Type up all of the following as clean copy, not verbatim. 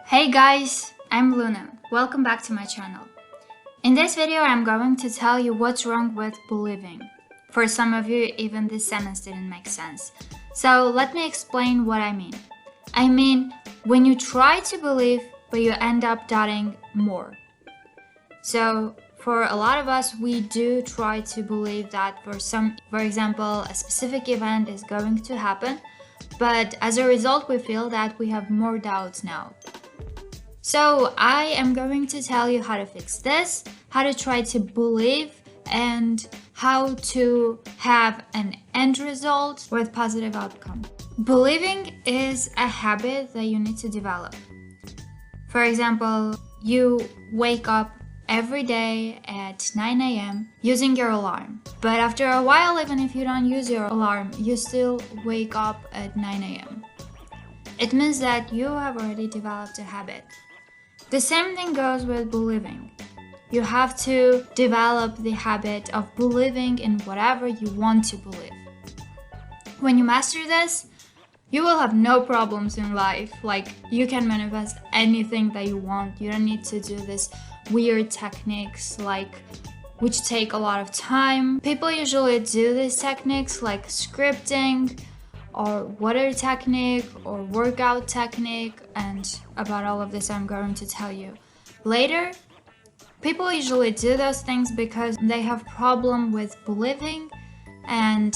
Hey guys, I'm Luna. Welcome back to my channel. In this video, I'm going to tell you what's wrong with believing. For some of you, even this sentence didn't make sense. So let me explain what I mean. I mean, when you try to believe, but you end up doubting more. So for a lot of us, we do try to believe that for example, a specific event is going to happen, but as a result, we feel that we have more doubts now. So I am going to tell you how to fix this, how to try to believe, and how to have an end result with positive outcome. Believing is a habit that you need to develop. For example, you wake up every day at 9 a.m. using your alarm. But after a while, even if you don't use your alarm, you still wake up at 9 a.m. It means that you have already developed a habit. The same thing goes with believing. You have to develop the habit of believing in whatever you want to believe. When you master this, you will have no problems in life. Like, you can manifest anything that you want. You don't need to do this weird techniques which take a lot of time. People usually do these techniques like scripting or water technique or workout technique, and about all of this I'm going to tell you later. People usually do those things because they have problem with believing, and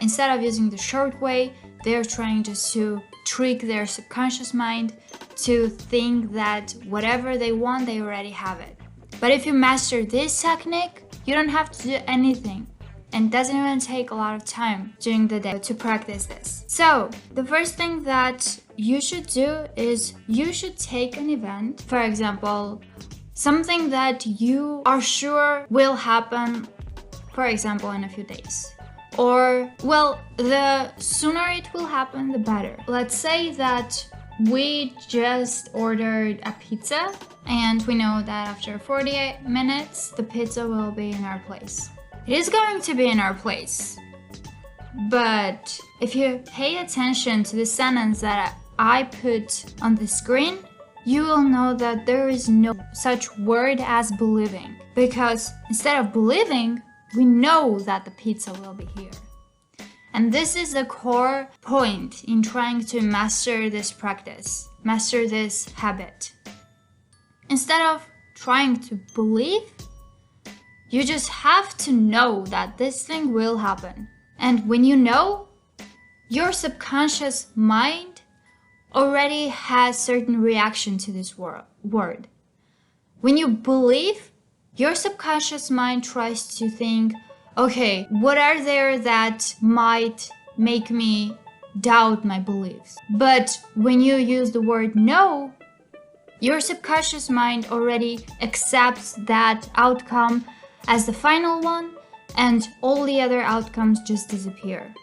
instead of using the short way, they're trying just to trick their subconscious mind to think that whatever they want, they already have it. But if you master this technique, you don't have to do anything. And doesn't even take a lot of time during the day to practice this. So the first thing that you should do is you should take an event, for example, something that you are sure will happen, for example, in a few days. Or, well, the sooner it will happen, the better. Let's say that we just ordered a pizza and we know that after 48 minutes, the pizza will be in our place. It is going to be in our place. But if you pay attention to the sentence that I put on the screen, you will know that there is no such word as believing. Because instead of believing, we know that the pizza will be here. And this is the core point in trying to master this practice, master this habit. Instead of trying to believe, you just have to know that this thing will happen. And when you know, your subconscious mind already has certain reaction to this word. When you believe, your subconscious mind tries to think, okay, what are there that might make me doubt my beliefs? But when you use the word no, your subconscious mind already accepts that outcome as the final one, and all the other outcomes just disappear.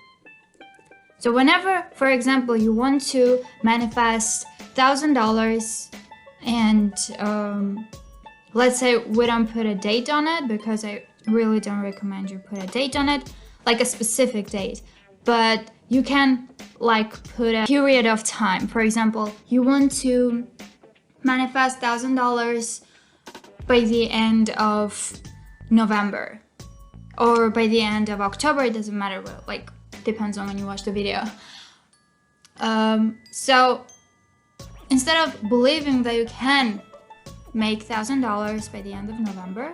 So whenever, for example, you want to manifest $1,000 and let's say we don't put a date on it, because I really don't recommend you put a date on it, like a specific date, but you can put a period of time. For example, you want to manifest $1,000 by the end of November or by the end of October. It doesn't matter, depends on when you watch the video. So instead of believing that you can make $1,000 by the end of November,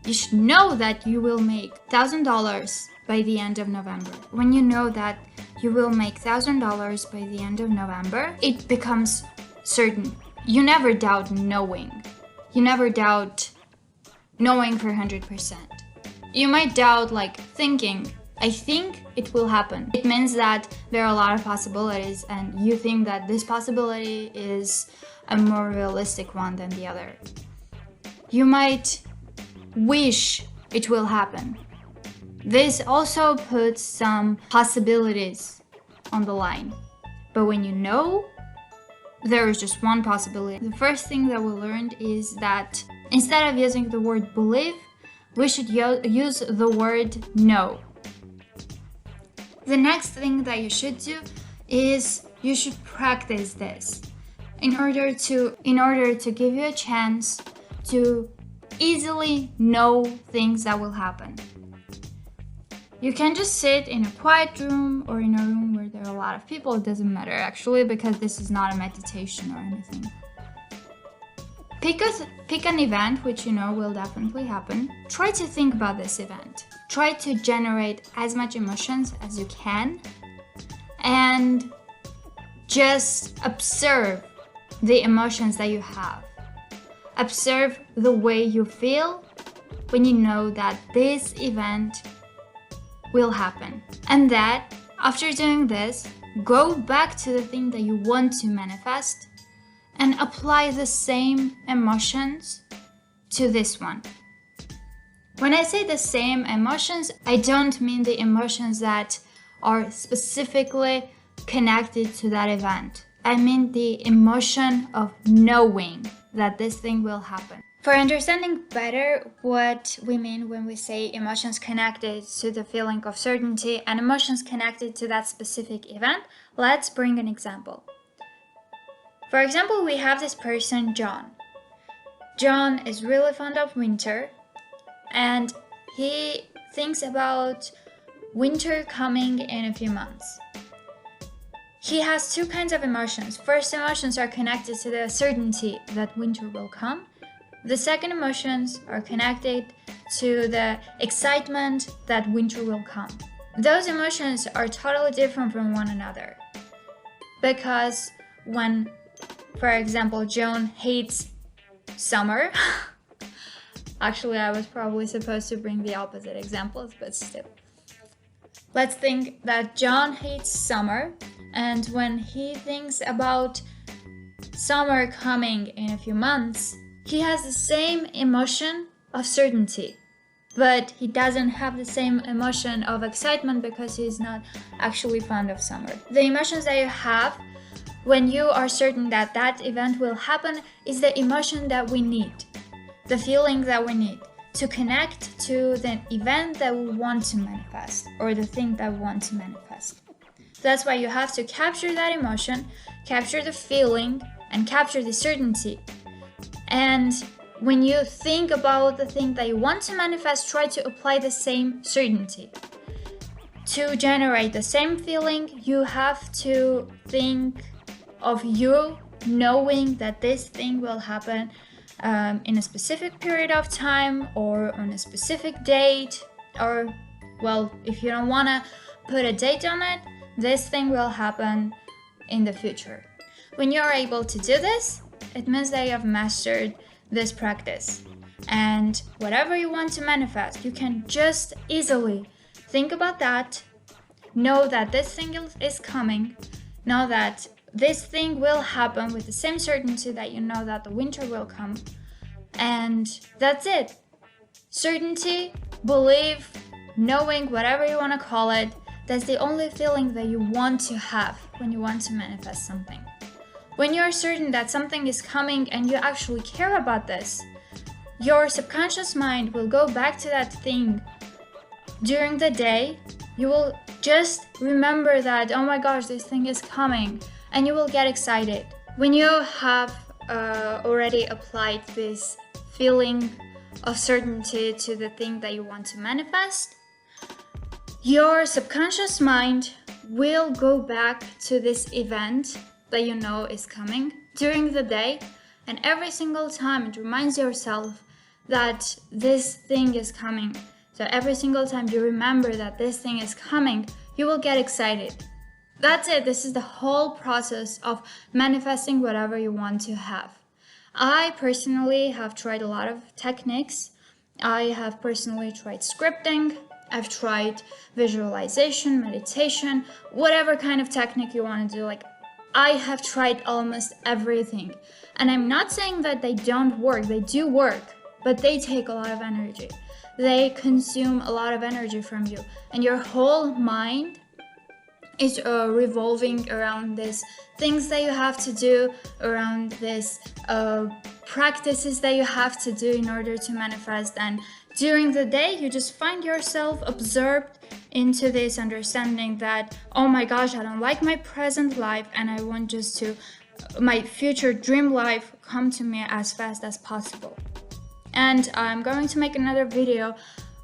you should know that you will make $1,000 by the end of November. When you know that you will make $1,000 by the end of November, it becomes certain. You never doubt knowing. You never doubt knowing for 100%. You might doubt thinking, I think it will happen. It means that there are a lot of possibilities and you think that this possibility is a more realistic one than the other. You might wish it will happen. This also puts some possibilities on the line. But when you know, there is just one possibility. The first thing that we learned is that instead of using the word believe, we should use the word know. The next thing that you should do is you should practice this. in order to give you a chance to easily know things that will happen. You can just sit in a quiet room or in a room where there are a lot of people. It doesn't matter actually, because this is not a meditation or anything. Pick an event which you know will definitely happen. Try to think about this event. Try to generate as much emotions as you can, and just observe the emotions that you have. Observe the way you feel when you know that this event will happen. And that after doing this, go back to the thing that you want to manifest and apply the same emotions to this one. When I say the same emotions, I don't mean the emotions that are specifically connected to that event. I mean the emotion of knowing that this thing will happen. For understanding better what we mean when we say emotions connected to the feeling of certainty and emotions connected to that specific event, let's bring an example. For example, we have this person, John. John is really fond of winter, and he thinks about winter coming in a few months. He has two kinds of emotions. First emotions are connected to the certainty that winter will come. The second emotions are connected to the excitement that winter will come. Those emotions are totally different from one another. Because when, for example, John hates summer, actually I was probably supposed to bring the opposite examples, but still. Let's think that John hates summer, and when he thinks about summer coming in a few months, he has the same emotion of certainty, but he doesn't have the same emotion of excitement because he's not actually fond of summer. The emotions that you have when you are certain that that event will happen is the emotion that we need, the feeling that we need to connect to the event that we want to manifest or the thing that we want to manifest. That's why you have to capture that emotion, capture the feeling, and capture the certainty. And when you think about the thing that you want to manifest, try to apply the same certainty. To generate the same feeling, you have to think of you knowing that this thing will happen in a specific period of time or on a specific date, or, well, if you don't want to put a date on it, this thing will happen in the future. When you're able to do this, it means that you have mastered this practice. And whatever you want to manifest, you can just easily think about that, know that this thing is coming, know that this thing will happen with the same certainty that you know that the winter will come. And that's it. Certainty, belief, knowing, whatever you want to call it, that's the only feeling that you want to have when you want to manifest something. When you're certain that something is coming and you actually care about this, your subconscious mind will go back to that thing during the day. You will just remember that, oh my gosh, this thing is coming, and you will get excited. When you have already applied this feeling of certainty to the thing that you want to manifest, your subconscious mind will go back to this event that you know is coming during the day, and every single time it reminds yourself that this thing is coming. So every single time you remember that this thing is coming, you will get excited. That's it. This is the whole process of manifesting whatever you want to have. I personally have tried a lot of techniques. I have personally tried scripting. I've tried visualization, meditation, whatever kind of technique you want to do. Like, I have tried almost everything. And I'm not saying that they don't work. They do work, but they take a lot of energy. They consume a lot of energy from you. And your whole mind is revolving around these things that you have to do, around these practices that you have to do in order to manifest. And during the day, you just find yourself absorbed into this understanding that, oh my gosh, I don't like my present life and I want just to my future dream life come to me as fast as possible. And I'm going to make another video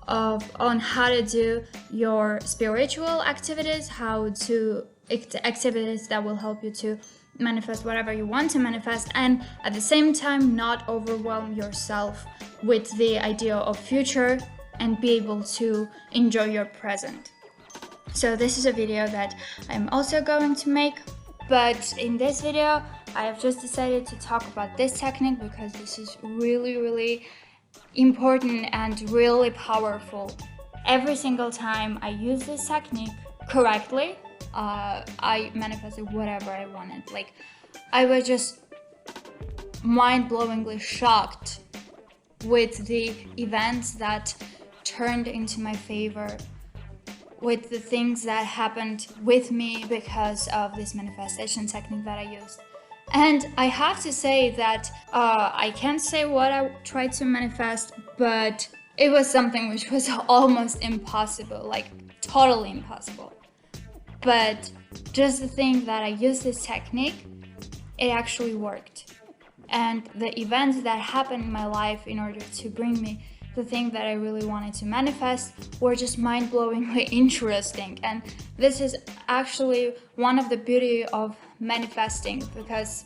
on how to do your spiritual activities, activities that will help you to manifest whatever you want to manifest, and at the same time not overwhelm yourself with the idea of future and be able to enjoy your present. So this is a video that I'm also going to make, but in this video I have just decided to talk about this technique because this is really important and really powerful. Every single time I use this technique correctly, I manifested whatever I wanted. Like, I was just mind-blowingly shocked with the events that turned into my favor, with the things that happened with me because of this manifestation technique that I used. And I have to say that I can't say what I tried to manifest, but it was something which was almost impossible, like totally impossible. But just the thing that I used this technique, it actually worked. And the events that happened in my life in order to bring me the thing that I really wanted to manifest were just mind-blowingly interesting. And this is actually one of the beauty of manifesting, because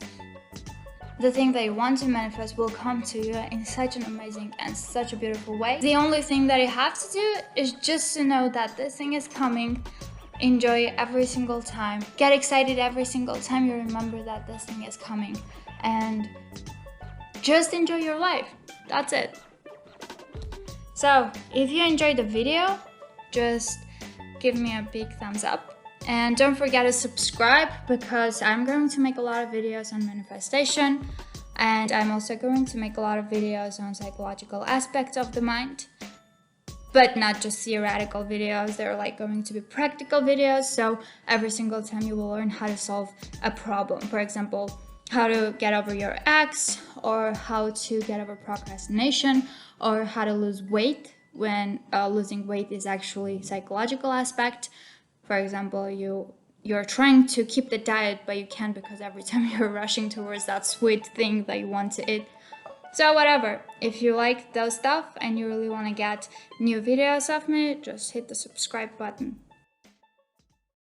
the thing that you want to manifest will come to you in such an amazing and such a beautiful way. The only thing that you have to do is just to know that this thing is coming. Enjoy every single time. Get excited every single time you remember that this thing is coming. And just enjoy your life. That's it. So, if you enjoyed the video, just give me a big thumbs up. And don't forget to subscribe, because I'm going to make a lot of videos on manifestation. And I'm also going to make a lot of videos on psychological aspects of the mind. But not just theoretical videos, they're like going to be practical videos. So every single time you will learn how to solve a problem. For example, how to get over your ex, or how to get over procrastination, or how to lose weight when losing weight is actually psychological aspect. For example, you're trying to keep the diet, but you can't because every time you're rushing towards that sweet thing that you want to eat. So whatever, if you like those stuff and you really want to get new videos of me, just hit the subscribe button.